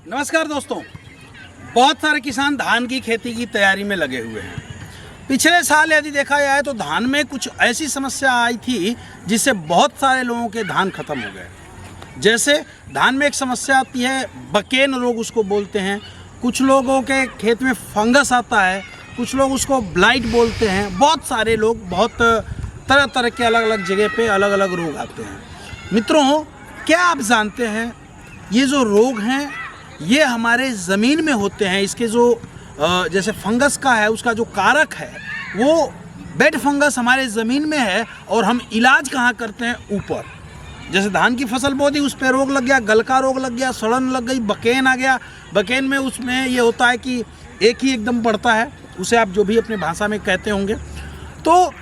नमस्कार दोस्तों, बहुत सारे किसान धान की खेती की तैयारी में लगे हुए हैं। पिछले साल यदि देखा जाए तो धान में कुछ ऐसी समस्या आई थी जिससे बहुत सारे लोगों के धान खत्म हो गए। जैसे धान में एक समस्या आती है, बकेन रोग उसको बोलते हैं। कुछ लोगों के खेत में फंगस आता है, कुछ लोग उसको ब्लाइट बोलते हैं। बहुत सारे लोग बहुत तरह तरह के अलग अलग जगह पे अलग अलग रोग आते हैं। मित्रों, क्या आप जानते हैं ये जो रोग हैं ये हमारे ज़मीन में होते हैं। इसके जो जैसे फंगस का है, उसका जो कारक है वो बेड फंगस हमारे ज़मीन में है। और हम इलाज कहाँ करते हैं? ऊपर। जैसे धान की फसल बो दी, उस पर रोग लग गया, गलका रोग लग गया, सड़न लग गई, बकेन आ गया। बकेन में उसमें ये होता है कि एक ही एकदम बढ़ता है, उसे आप जो भी अपने भाषा में कहते होंगे। तो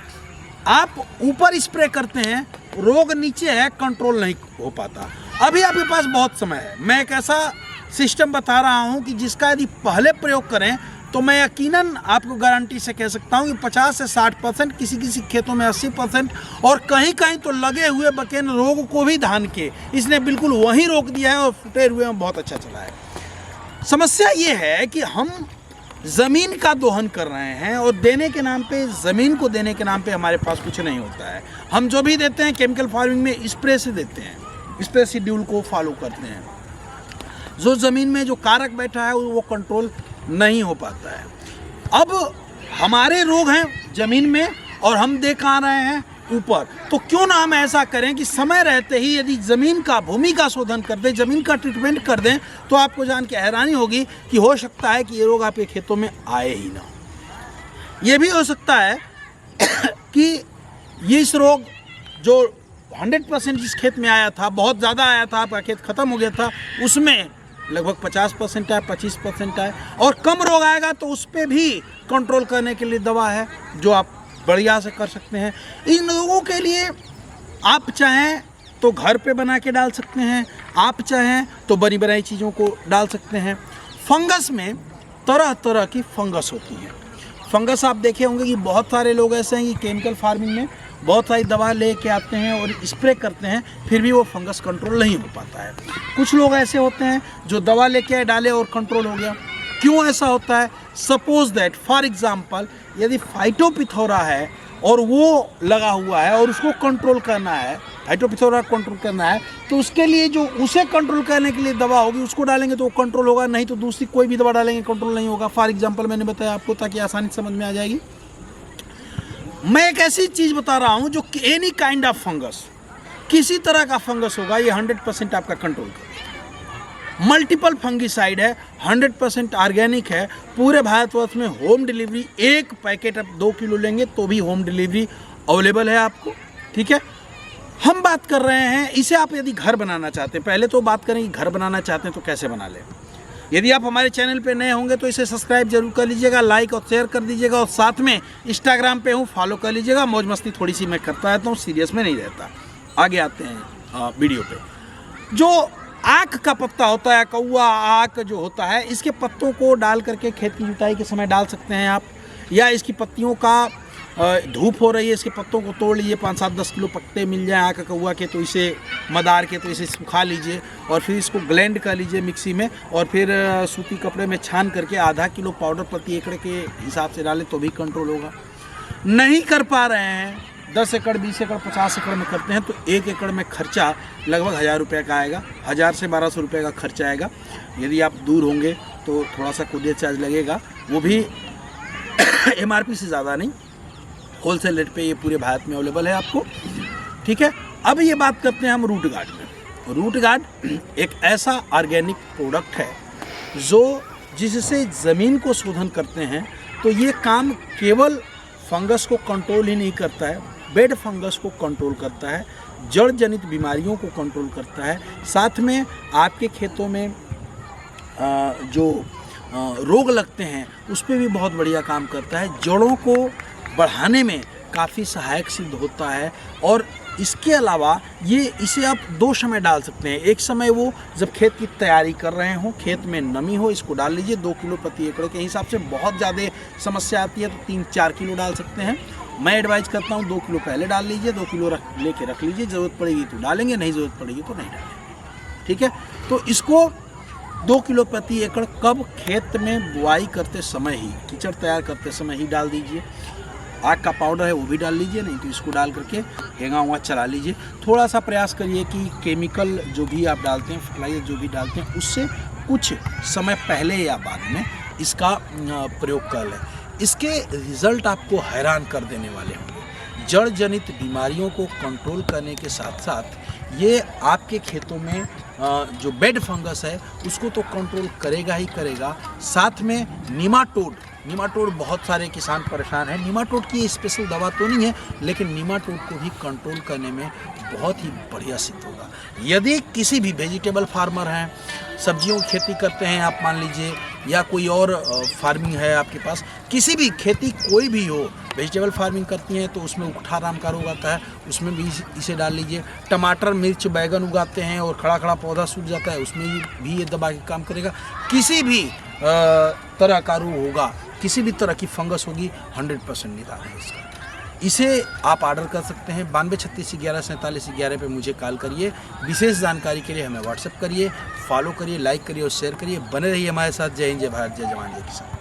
आप ऊपर स्प्रे करते हैं, रोग नीचे है, कंट्रोल नहीं हो पाता। अभी आपके पास बहुत समय है। मैं एक ऐसा सिस्टम बता रहा हूं कि जिसका यदि पहले प्रयोग करें तो मैं यकीनन आपको गारंटी से कह सकता हूं कि 50 से 60%, किसी किसी खेतों में 80% और कहीं कहीं तो लगे हुए बकेन रोग को भी धान के इसने बिल्कुल वहीं रोक दिया है और फुटे हुए में बहुत अच्छा चला है। समस्या ये है कि हम ज़मीन का दोहन कर रहे हैं और देने के नाम पे, ज़मीन को देने के नाम पे हमारे पास कुछ नहीं होता है। हम जो भी देते हैं केमिकल फार्मिंग में स्प्रे से देते हैं, स्प्रे शेड्यूल को फॉलो करते हैं। जो ज़मीन में जो कारक बैठा है वो कंट्रोल नहीं हो पाता है। अब हमारे रोग हैं ज़मीन में और हम दे कहाँ रहे हैं? ऊपर। तो क्यों ना हम ऐसा करें कि समय रहते ही यदि ज़मीन का, भूमि का शोधन कर दें, ज़मीन का ट्रीटमेंट कर दें, तो आपको जान के हैरानी होगी कि हो सकता है कि ये रोग आपके खेतों में आए ही ना। ये भी हो सकता है कि ये इस रोग जो 100% जिस खेत में आया था, बहुत ज़्यादा आया था, आपका खेत ख़त्म हो गया था, उसमें लगभग 50% आए, 25% आए। और कम रोग आएगा तो उस पर भी कंट्रोल करने के लिए दवा है जो आप बढ़िया से कर सकते हैं। इन लोगों के लिए आप चाहें तो घर पे बना के डाल सकते हैं, आप चाहें तो बनी बनाई चीज़ों को डाल सकते हैं। फंगस में तरह तरह की फंगस होती है। फंगस आप देखे होंगे कि बहुत सारे लोग ऐसे हैं कि केमिकल फार्मिंग में बहुत सारी दवा लेके आते हैं और स्प्रे करते हैं, फिर भी वो फंगस कंट्रोल नहीं हो पाता है। कुछ लोग ऐसे होते हैं जो दवा लेके डाले और कंट्रोल हो गया। क्यों ऐसा होता है? सपोज दैट फॉर एग्जांपल यदि फाइटोपिथोरा है और वो लगा हुआ है और उसको कंट्रोल करना है, फाइटोपिथोरा कंट्रोल करना है, तो उसके लिए जो उसे कंट्रोल करने के लिए दवा होगी उसको डालेंगे तो वो कंट्रोल होगा, नहीं तो दूसरी कोई भी दवा डालेंगे कंट्रोल नहीं होगा। फॉर एग्जांपल मैंने बताया आपको ताकि आसानी से समझ में आ जाएगी। मैं एक ऐसी चीज़ बता रहा हूँ जो एनी काइंड ऑफ फंगस, किसी तरह का फंगस होगा, ये 100% आपका कंट्रोल करेगा। मल्टीपल फंगिसाइड है, 100% ऑर्गेनिक है। पूरे भारतवर्ष में होम डिलीवरी, एक पैकेट आप 2 किलो लेंगे तो भी होम डिलीवरी अवेलेबल है आपको। ठीक है, हम बात कर रहे हैं इसे आप यदि घर बनाना चाहते हैं, पहले तो बात करें कि घर बनाना चाहते हैं तो कैसे बना लें। यदि आप हमारे चैनल पे नए होंगे तो इसे सब्सक्राइब जरूर कर लीजिएगा, लाइक और शेयर कर दीजिएगा और साथ में इंस्टाग्राम पे हूँ, फॉलो कर लीजिएगा। मौज मस्ती थोड़ी सी मैं करता रहता हूँ, सीरियस में नहीं रहता। आगे आते हैं वीडियो पे। जो आक का पत्ता होता है, कौआ आक जो होता है, इसके पत्तों को डाल करके खेत की जुताई के समय डाल सकते हैं आप, या इसकी पत्तियों का धूप हो रही है, इसके पत्तों को तोड़ लीजिए, 5-7-10 किलो पत्ते मिल जाए आक कौआ के, तो इसे मदार के, तो इसे सुखा लीजिए और फिर इसको ब्लेंड कर लीजिए मिक्सी में और फिर सूती कपड़े में छान करके आधा किलो पाउडर प्रति एकड़ के हिसाब से डालें तो भी कंट्रोल होगा। नहीं कर पा रहे हैं, 10 एकड़, 20 एकड़, 50 एकड़ में करते हैं तो 1 एकड़ में खर्चा लगभग 1000 रुपये का आएगा, 1000 से 1200 रुपये का खर्चा आएगा। यदि आप दूर होंगे तो थोड़ा सा कुरियर चार्ज लगेगा, वो भी MRP से ज़्यादा नहीं, होलसेल रेट पे ये पूरे भारत में अवेलेबल है आपको। ठीक है, अब ये बात करते हैं हम रूट गार्ड में। रूट गार्ड एक ऐसा ऑर्गेनिक प्रोडक्ट है जो जिससे ज़मीन को शोधन करते हैं। तो ये काम केवल फंगस को कंट्रोल ही नहीं करता है, बेड फंगस को कंट्रोल करता है, जड़ जनित बीमारियों को कंट्रोल करता है, साथ में आपके खेतों में जो रोग लगते हैं उस पर भी बहुत बढ़िया काम करता है। जड़ों को बढ़ाने में काफ़ी सहायक सिद्ध होता है। और इसके अलावा इसे आप 2 समय डाल सकते हैं। एक समय वो जब खेत की तैयारी कर रहे हों, खेत में नमी हो, इसको डाल लीजिए 2 किलो प्रति एकड़ के हिसाब से। बहुत ज़्यादा समस्या आती है तो 3-4 किलो डाल सकते हैं। मैं एडवाइज करता हूँ 2 किलो पहले डाल लीजिए, 2 किलो लेके रख लीजिए, ज़रूरत पड़ेगी तो डालेंगे, नहीं ज़रूरत पड़ेगी तो नहीं डालेंगे। ठीक है, तो इसको 2 किलो प्रति एकड़ कब खेत में बुआई करते समय ही, कीचड़ तैयार करते समय ही डाल दीजिए। आग का पाउडर है वो भी डाल लीजिए, नहीं तो इसको डाल करके हेंगा हुआ चला लीजिए। थोड़ा सा प्रयास करिए कि केमिकल जो भी आप डालते हैं, फर्टिलाइजर जो भी डालते हैं, उससे कुछ समय पहले या बाद में इसका प्रयोग कर लें। इसके रिज़ल्ट आपको हैरान कर देने वाले होंगे। जड़ जनित बीमारियों को कंट्रोल करने के साथ साथ ये आपके खेतों में जो बेड फंगस है उसको तो कंट्रोल करेगा ही करेगा, साथ में निमाटोड बहुत सारे किसान परेशान हैं। निमाटोड की स्पेशल दवा तो नहीं है, लेकिन निमाटोड को भी कंट्रोल करने में बहुत ही बढ़िया सिद्ध होगा। यदि किसी भी वेजिटेबल फार्मर हैं, सब्जियों की खेती करते हैं आप मान लीजिए, या कोई और फार्मिंग है आपके पास, किसी भी खेती कोई भी हो, वेजिटेबल फार्मिंग करती हैं तो उसमें उकठा राम का रोग आता है, उसमें भी इसे डाल लीजिए। टमाटर, मिर्च, बैगन उगाते हैं और खड़ा खड़ा पौधा सूख जाता है, उसमें भी ये दबा के काम करेगा। किसी भी तरह का रोग होगा, किसी भी तरह की फंगस होगी, 100% निदान है इसका। इसे आप ऑर्डर कर सकते हैं 92 36 11 47 11 पे मुझे कॉल करिए। विशेष जानकारी के लिए हमें व्हाट्सएप करिए, फॉलो करिए, लाइक करिए और शेयर करिए। बने रहिए हमारे साथ। जय हिंद, जय भारत, जय जवान, जय किसान।